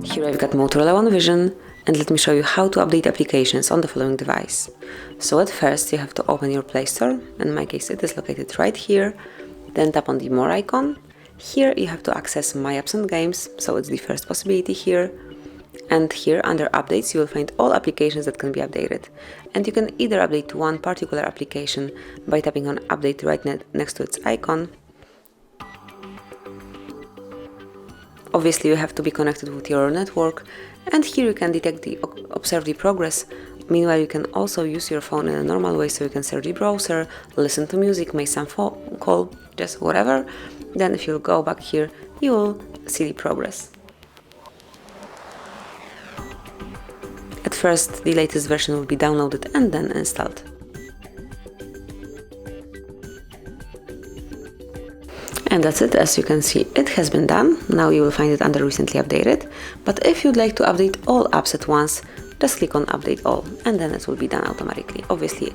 Here I've got Motorola One Vision, and let me show you how to update applications on the following device. So at first you have to open your Play Store, in my case it is located right here, then tap on the More icon. Here you have to access My Apps and Games, so it's the first possibility here. And here under Updates you will find all applications that can be updated. And you can either update one particular application by tapping on Update right next to its icon. Obviously you have to be connected with your network, and here you can observe the progress. Meanwhile, you can also use your phone in a normal way, so you can search the browser, listen to music, make some phone call, just whatever. Then if you go back here, you will see the progress. At first, the latest version will be downloaded and then installed. And that's it. As you can see, it has been done. Now you will find it under Recently Updated. But if you'd like to update all apps at once, just click on Update All, and then it will be done automatically. Obviously,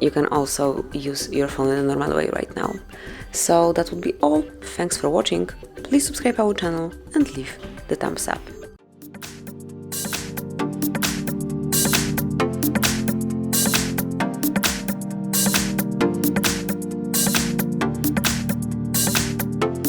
you can also use your phone in a normal way right now. So that would be all. Thanks for watching. Please subscribe our channel and leave the thumbs up.